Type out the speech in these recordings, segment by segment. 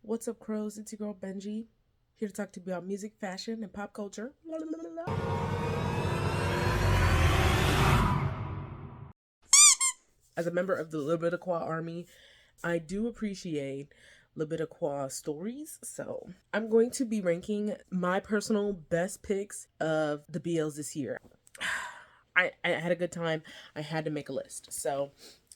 What's up, crows? It's your girl Benji, here to talk to you about music, fashion, and pop culture. As a member of the Libidaqua Army, I do appreciate Libidaqua stories, so I'm going to be ranking my personal best picks of the BLs this year. I had a good time. I had to make a list, so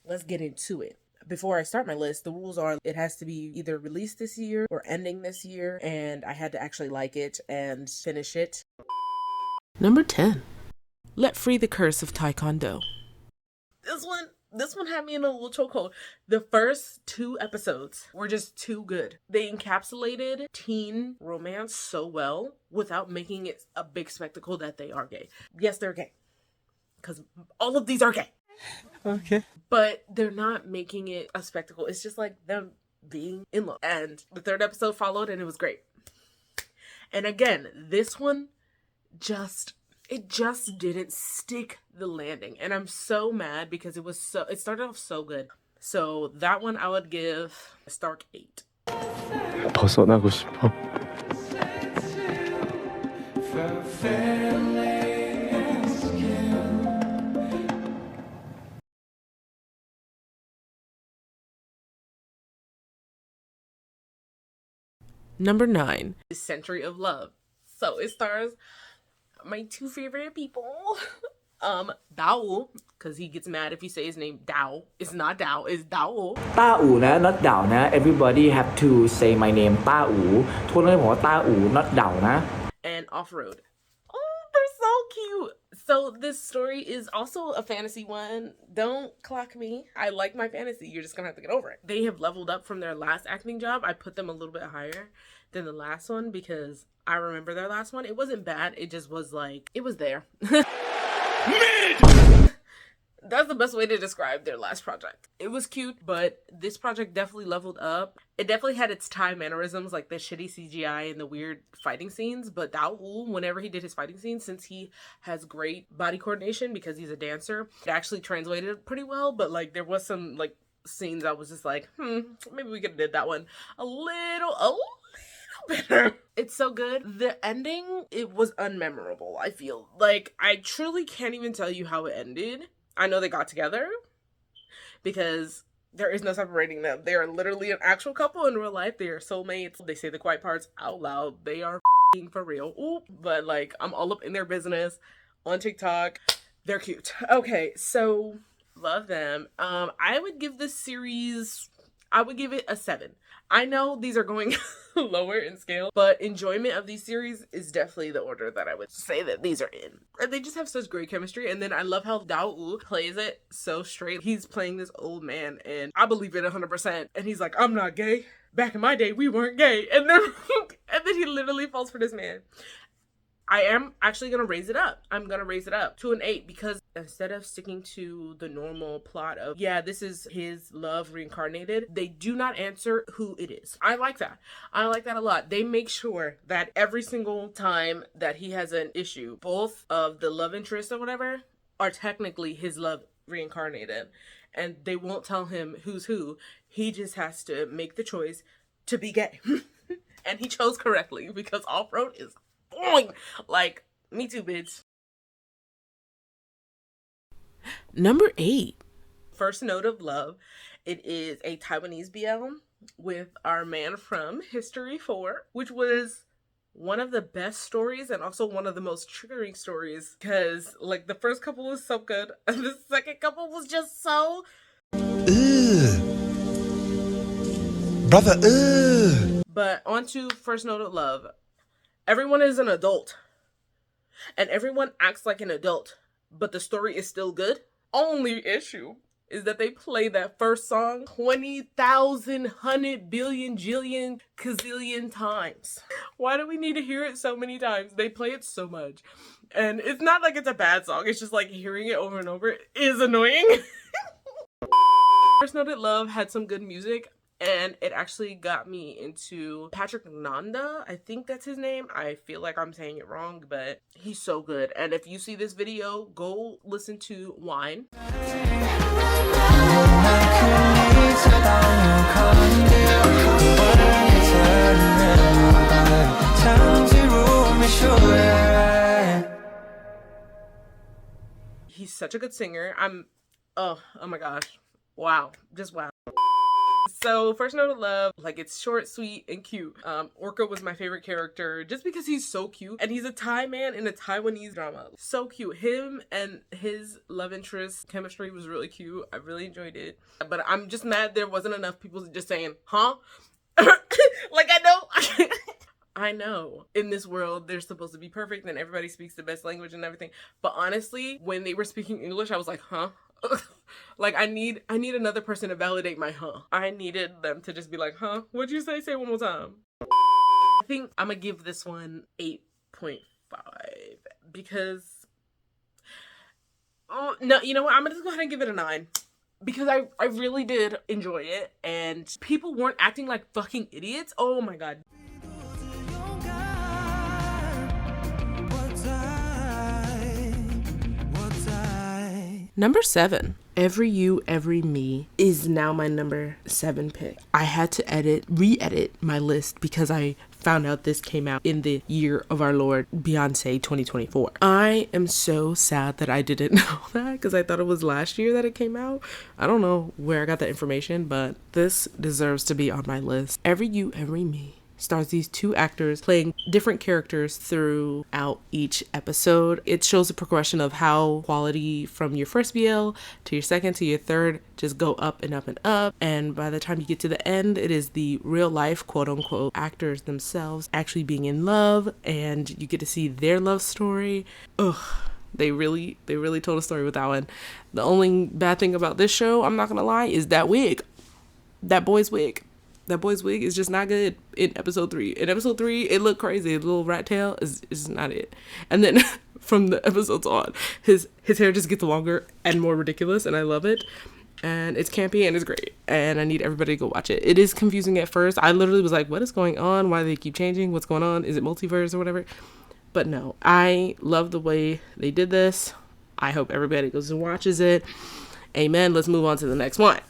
let's get into it. Before I start my list, the rules are it has to be either released this year or ending this year, and I had to actually like it and finish it. Number 10. Let Free the Curse of Taekwondo. This one had me in a little chokehold. The first 2 episodes were just too good. They encapsulated teen romance so well without making it a big spectacle that they are gay. Yes, they're gay, because all of these are gay. Okay. But they're not making it a spectacle. It's just like them being in love. And the 3rd episode followed and it was great. And again, this one it just didn't stick the landing. And I'm so mad because it started off so good. So that one I would give a stark 8. 벗어나고 싶어. Number 9 is Century of Love. So it stars my 2 favorite people. Dao, because he gets mad if you say his name Dao. It's not Dao, it's Dao. Taon นะ not ดาวนะ everybody have to say my name ต้าอูทุกคนต้องบอกว่า ต้าอู not ดาวนะ And Off-Road. Oh, they're so cute. So this story is also a fantasy one. Don't clock me. I like my fantasy. You're just gonna have to get over it. They have leveled up from their last acting job. I put them a little bit higher than the last one because I remember their last one. It wasn't bad. It just was like, it was there. That's the best way to describe their last project. It was cute, but this project definitely leveled up. It definitely had its Thai mannerisms, like the shitty CGI and the weird fighting scenes. But Dao, whenever he did his fighting scenes, since he has great body coordination because he's a dancer, it actually translated pretty well. But like there was some like scenes I was just like, maybe we could have did that one a little better. It's so good. The ending, it was unmemorable, I feel. Like, I truly can't even tell you how it ended. I know they got together because there is no separating them. They are literally an actual couple in real life. They are soulmates. They say the quiet parts out loud. They are for real. Ooh. But like, I'm all up in their business on TikTok. They're cute. Okay, so love them. I would give this series, I would give it a 7. I know these are going lower in scale, but enjoyment of these series is definitely the order that I would say that these are in. And they just have such great chemistry. And then I love how Dao plays it so straight. He's playing this old man and I believe it 100%. And he's like, I'm not gay. Back in my day, we weren't gay. And then, and then he literally falls for this man. I am actually going to raise it up. I'm going to raise it up to an 8 because instead of sticking to the normal plot of, yeah, this is his love reincarnated, they do not answer who it is. I like that. I like that a lot. They make sure that every single time that he has an issue, both of the love interest or whatever are technically his love reincarnated. And they won't tell him who's who. He just has to make the choice to be gay. And he chose correctly because Off-Road is boing. Like, me too, bitch. Number 8. First Note of Love. It is a Taiwanese BL with our man from History 4, which was one of the best stories and also one of the most triggering stories because, like, the first couple was so good and the second couple was just so... Brother, But on to First Note of Love. Everyone is an adult and everyone acts like an adult, but the story is still good. Only issue is that they play that first song 20,000, 100 billion, jillion, gazillion times. Why do we need to hear it so many times? They play it so much. And it's not like it's a bad song. It's just like hearing it over and over is annoying. First Noted Love had some good music. And it actually got me into Patrick Nanda. I think that's his name. I feel like I'm saying it wrong, but he's so good. And if you see this video, go listen to Wine. such a good singer. Oh my gosh. Wow. Just wow. So, First Note of Love, like, it's short, sweet, and cute. Orca was my favorite character just because he's so cute. And he's a Thai man in a Taiwanese drama. So cute. Him and his love interest chemistry was really cute. I really enjoyed it. But I'm just mad there wasn't enough people just saying, huh? Like, I know in this world they're supposed to be perfect and everybody speaks the best language and everything. But honestly, when they were speaking English, I was like, huh? Like, I need another person to validate my huh. I needed them to just be like, huh? What'd you say? Say it one more time. I think I'm gonna give this one 8.5 because, oh no, you know what? I'm gonna just go ahead and give it a 9 because I really did enjoy it and people weren't acting like fucking idiots. Oh my god. Number 7, Every You, Every Me is now my number 7 pick. I had to re-edit my list because I found out this came out in the year of our Lord Beyonce 2024. I am so sad that I didn't know that because I thought it was last year that it came out. I don't know where I got that information, but this deserves to be on my list. Every You, Every Me stars these 2 actors playing different characters throughout each episode. It shows the progression of how quality from your first BL to your second to your third just go up and up and up. And by the time you get to the end, it is the real life, quote unquote, actors themselves actually being in love and you get to see their love story. Ugh. They really told a story with that one. The only bad thing about this show, I'm not gonna lie, is that wig. That boy's wig. That boy's wig is just not good in episode 3. In episode 3, it looked crazy. The little rat tail is just not it. And then from the episodes on, his hair just gets longer and more ridiculous, and I love it. And it's campy and it's great. And I need everybody to go watch it. It is confusing at first. I literally was like, what is going on? Why do they keep changing? What's going on? Is it multiverse or whatever? But no, I love the way they did this. I hope everybody goes and watches it. Amen. Let's move on to the next one.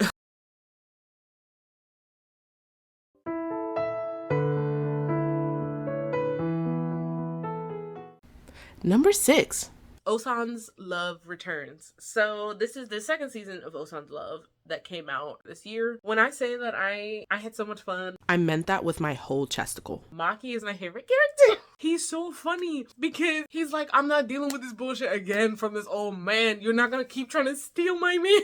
Number 6, Osans Love Returns. So this is the second season of Osans Love that came out this year. When I say that I had so much fun, I meant that with my whole chesticle. Maki is my favorite character. He's so funny because he's like, I'm not dealing with this bullshit again from this old man. You're not gonna keep trying to steal my man.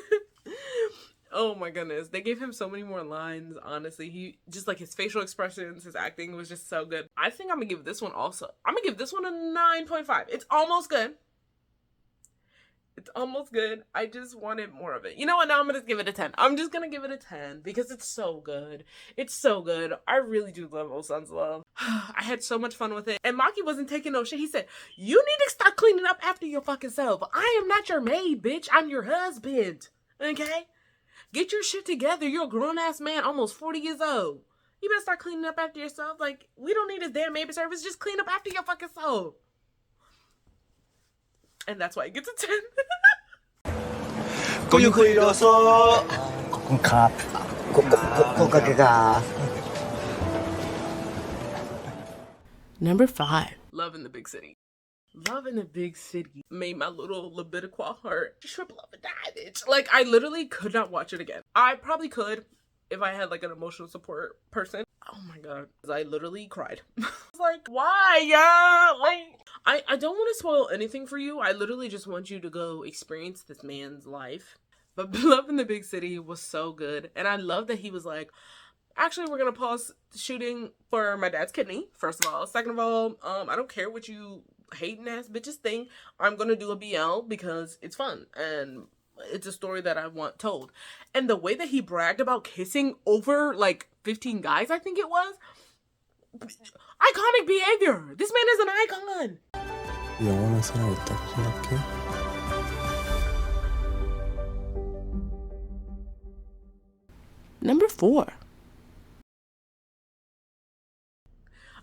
Oh my goodness. They gave him so many more lines, honestly. He just like his facial expressions, his acting was just so good. I think I'm gonna give this one also. I'm gonna give this one a 9.5. It's almost good. It's almost good. I just wanted more of it. You know what? Now I'm gonna give it a 10. I'm just gonna give it a 10 because it's so good. It's so good. I really do love Osans Love. I had so much fun with it. And Maki wasn't taking no shit. He said, you need to start cleaning up after your fucking self. I am not your maid, bitch. I'm your husband. Okay? Get your shit together. You're a grown-ass man, almost 40 years old. You better start cleaning up after yourself. Like, we don't need this damn baby service. Just clean up after your fucking soul. And that's why it gets a 10. ごゆっくりどうぞ。ครับごかけが Number 5, Love in the Big City. Love in the Big City made my little Leviticua heart triple up and die, bitch. Like, I literally could not watch it again. I probably could if I had, like, an emotional support person. Oh my god. I literally cried. I was like, why, yeah? Like, I don't want to spoil anything for you. I literally just want you to go experience this man's life. But Love in the Big City was so good. And I love that he was like, actually, we're going to pause shooting for my dad's kidney, first of all. Second of all, I don't care what you hating ass bitches think. I'm gonna do a BL because it's fun and it's a story that I want told. And the way that he bragged about kissing over like 15 guys, I think it was, iconic behavior. This man is an icon. 영원한 사랑 있다고 생각해? Number 4,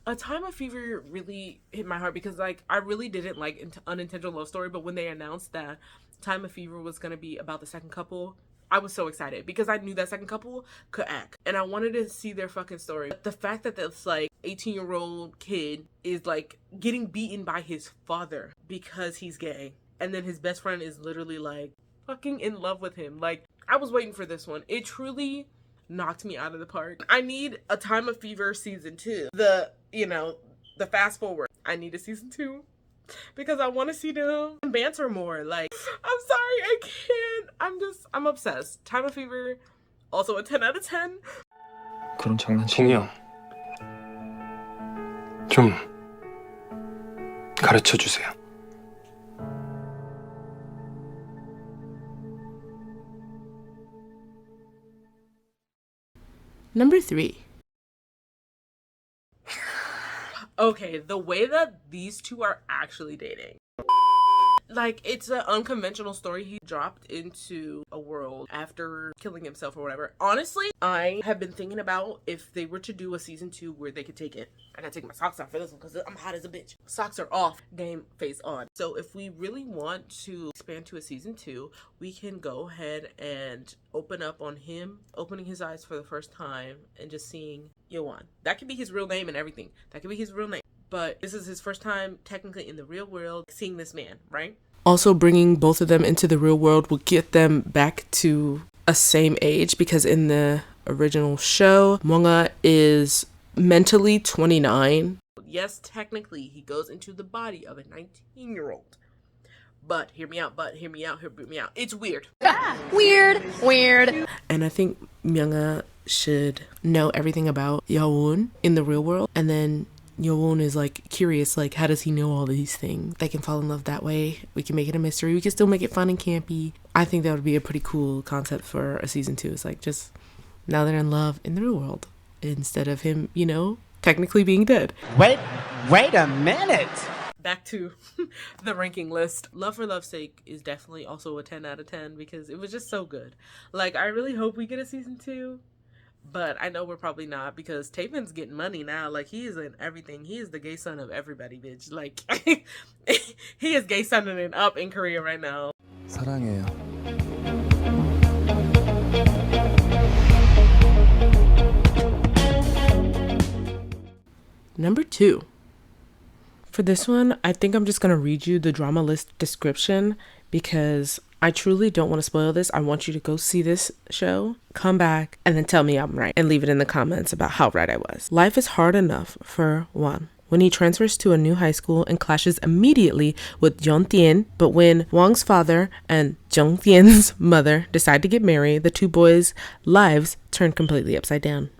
A Time of Fever really hit my heart because, like, I really didn't like Unintentional Love Story, but when they announced that Time of Fever was going to be about the second couple, I was so excited because I knew that second couple could act and I wanted to see their fucking story. But the fact that this, like, 18-year-old kid is, like, getting beaten by his father because he's gay and then his best friend is literally like fucking in love with him. Like, I was waiting for this one. It truly knocked me out of the park. I need a Time of Fever season 2. The fast forward. I need a season 2 because I want to see them banter more. Like, I'm sorry, I can't. I'm obsessed. Time of Fever, also a 10 out of 10. 그런 장난치고 동이 형, 좀 가르쳐 주세요. Number 3. Okay, the way that these two are actually dating. Like, it's an unconventional story. He dropped into a world after killing himself or whatever. Honestly, I have been thinking about if they were to do a season 2 where they could take it. I gotta take my socks off for this one because I'm hot as a bitch. Socks are off, game face on. So if we really want to expand to a season 2, we can go ahead and open up on him opening his eyes for the first time and just seeing Yoan. That could be his real name and everything. That could be his real name. But this is his first time technically in the real world seeing this man, right? Also, bringing both of them into the real world will get them back to a same age, because in the original show, Mwanga is mentally 29. Yes, technically, he goes into the body of a 19-year-old. But hear me out. It's weird. Weird. And I think Myunga should know everything about Yeowon in the real world, and then Yeowon is like curious, like, how does he know all these things? They can fall in love that way. We can make it a mystery. We can still make it fun and campy. I think that would be a pretty cool concept for a season 2. It's like, just now they're in love in the real world instead of him, technically being dead. Wait a minute. Back to the ranking list. Love for Love's Sake is definitely also a 10 out of 10 because it was just so good. Like, I really hope we get a season 2. But I know we're probably not, because Taemin's getting money now. Like, he is in everything. He is the gay son of everybody, bitch. Like, he is gay soning it up in Korea right now. 사랑해요. Number 2. For this one, I think I'm just going to read you the drama list description because I truly don't want to spoil this. I want you to go see this show, come back, and then tell me I'm right and leave it in the comments about how right I was. Life is hard enough for Wang when he transfers to a new high school and clashes immediately with Yeon Tien. But when Wang's father and Jung Tien's mother decide to get married, the two boys' lives turn completely upside down.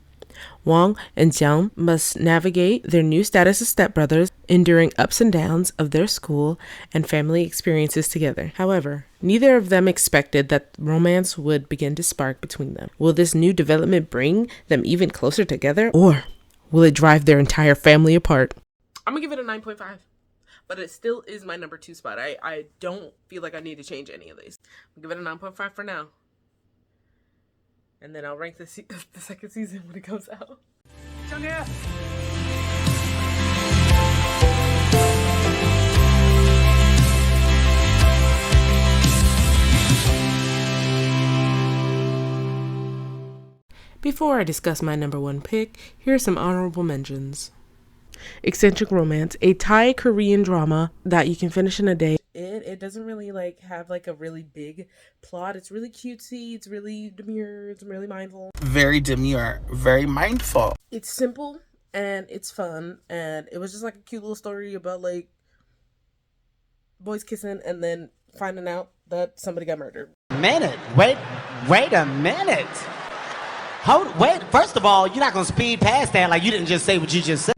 Wang and Jiang must navigate their new status as stepbrothers, enduring ups and downs of their school and family experiences together. However, neither of them expected that romance would begin to spark between them. Will this new development bring them even closer together, or will it drive their entire family apart? I'm gonna give it a 9.5, but it still is my number 2 spot. I don't feel like I need to change any of these. I'll give it a 9.5 for now. And then I'll rank the second season when it comes out. Before I discuss my number 1 pick, here are some honorable mentions. Eccentric Romance, a Thai Korean drama that you can finish in a day. It doesn't really have a really big plot. It's really cutesy, it's really demure, it's really mindful. Very demure, very mindful. It's simple and it's fun, and it was just like a cute little story about boys kissing and then finding out that somebody got murdered. Wait a minute. Wait, first of all, you're not gonna speed past that like you didn't just say what you just said.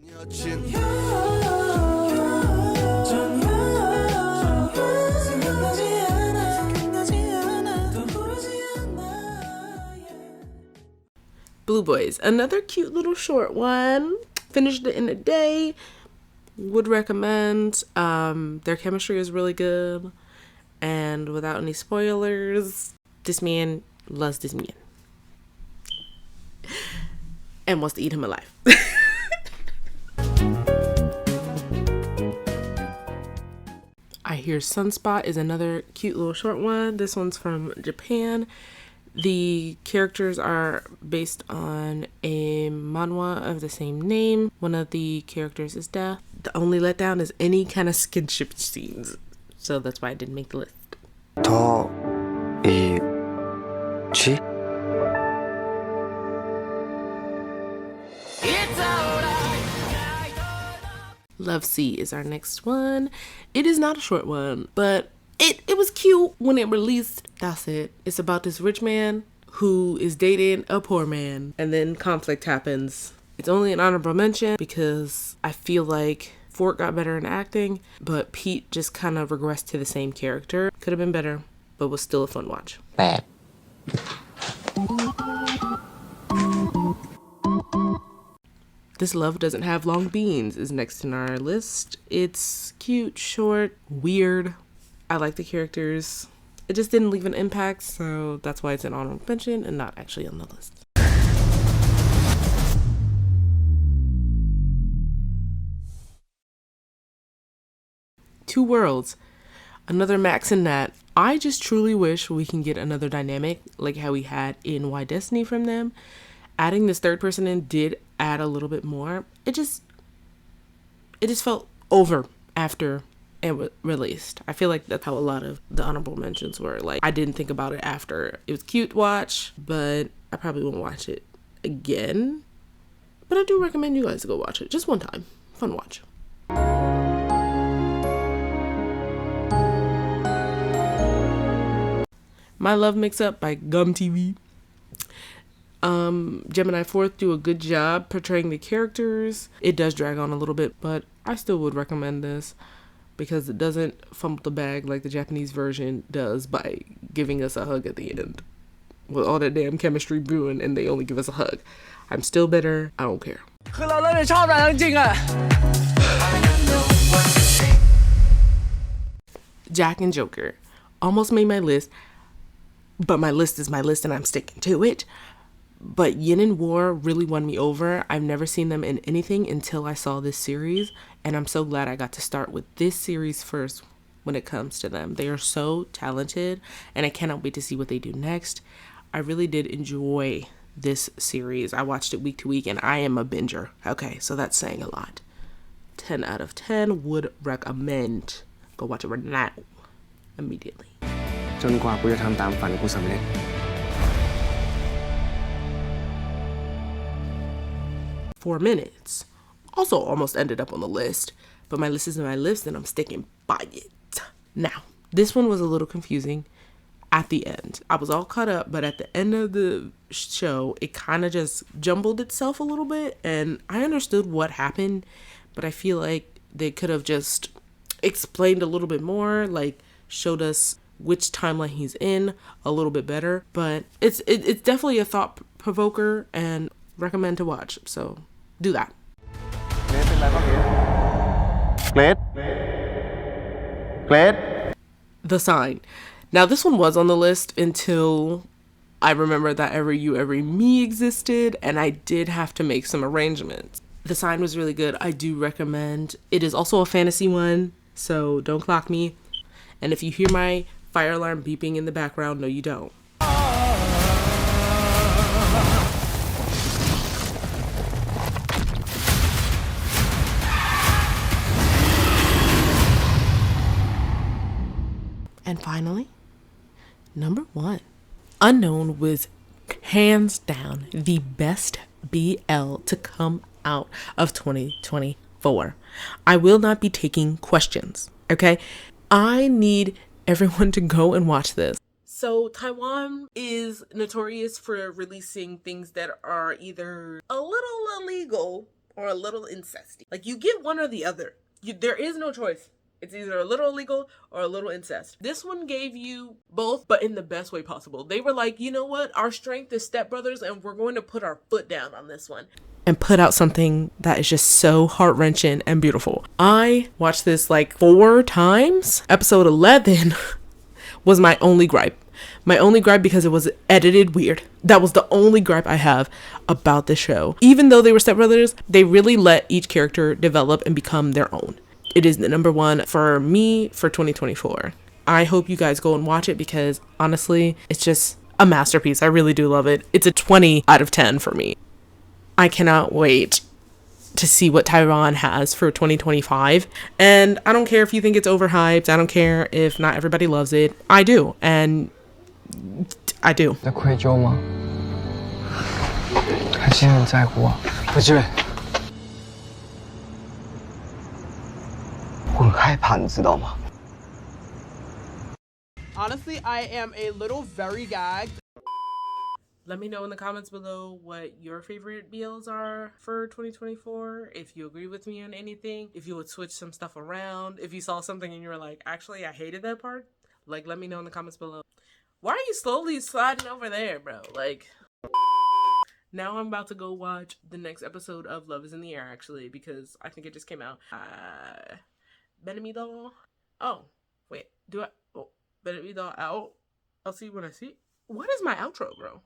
Blue Boys, another cute little short one. Finished it in a day. Would recommend. Their chemistry is really good. And without any spoilers, this man loves this man. And wants to eat him alive. I Hear Sunspot is another cute little short one. This one's from Japan. The characters are based on a manhwa of the same name. One of the characters is deaf. The only letdown is any kind of skinship scenes. so that's why I didn't make the list. 더 이지? Love Sea is our next one. It is not a short one, but it was cute when it released. That's it. It's about this rich man who is dating a poor man, and then conflict happens. It's only an honorable mention because I feel like Fort got better in acting, but Pete just kind of regressed to the same character. Could have been better, but was still a fun watch. Bad. This Love Doesn't Have Long Beans is next in our list. It's cute, short, weird. I like the characters. It just didn't leave an impact, so that's why it's an honorable mention and not actually on the list. Two Worlds. Another Max and Nat. I just truly wish we can get another dynamic like how we had in Why Destiny from them. Adding this third person in did add a little bit more. It just felt over after it was released. I feel like that's how a lot of the honorable mentions were. Like, I didn't think about it after. It was cute to watch, but I probably won't watch it again. But I do recommend you guys to go watch it. Just one time. Fun watch. My Love Mix-Up by Gum TV. Gemini 4th do a good job portraying the characters. It does drag on a little bit, but I still would recommend this because it doesn't fumble the bag like the Japanese version does by giving us a hug at the end. With all that damn chemistry brewing and they only give us a hug. I'm still bitter. I don't care. Jack and Joker almost made my list, but my list is my list and I'm sticking to it. But Yin and War really won me over. I've never seen them in anything until I saw this series, and I'm so glad I got to start with this series first when it comes to them. They are so talented, and I cannot wait to see what they do next. I really did enjoy this series. I watched it week to week, and I am a binger. Okay, so that's saying a lot. 10 out of 10 would recommend. Go watch it right now. Immediately. จนกว่ากูจะทำตามฝันกูสำเร็จ 4 minutes. Also almost ended up on the list, but my list is my list and I'm sticking by it. Now, this one was a little confusing at the end. I was all caught up, but at the end of the show, it kind of just jumbled itself a little bit, and I understood what happened, but I feel like they could have just explained a little bit more, like showed us which timeline he's in a little bit better. But it's definitely a thought provoker and recommend to watch. So do that. The Sign. Now this one was on the list until I remembered that Every You Every Me existed, and I did have to make some arrangements. The Sign was really good. I do recommend. It is also a fantasy one, so don't clock me. And if you hear my fire alarm beeping in the background, no you don't. And finally, number 1. Unknown was hands down the best BL to come out of 2024. I will not be taking questions, okay? I need everyone to go and watch this. So Taiwan is notorious for releasing things that are either a little illegal or a little incesty. Like, you get one or the other. There is no choice. It's either a little illegal or a little incest. This one gave you both, but in the best way possible. They were like, you know what? Our strength is stepbrothers, and we're going to put our foot down on this one and put out something that is just so heart-wrenching and beautiful. I watched this like 4 times. Episode 11 was my only gripe. My only gripe because it was edited weird. That was the only gripe I have about the show. Even though they were stepbrothers, they really let each character develop and become their own. It is the number 1 for me for 2024. I hope you guys go and watch it because honestly, it's just a masterpiece. I really do love it. It's a 20 out of 10 for me. I cannot wait to see what Taiwan has for 2025. And I don't care if you think it's overhyped. I don't care if not everybody loves it. I do. And I do. 在愧疚吗？还是很在乎啊？不是，我很害怕，你知道吗？ Honestly, I am a little very gagged. Let me know in the comments below what your favorite BLs are for 2024. If you agree with me on anything, if you would switch some stuff around, if you saw something and you were like, actually, I hated that part, like, let me know in the comments below. Why are you slowly sliding over there, bro? Like, now I'm about to go watch the next episode of Love is in the Air, actually, because I think it just came out. Benamido. Oh, wait, do I? Oh, Benamido out. I'll see you when I see. What is my outro, bro?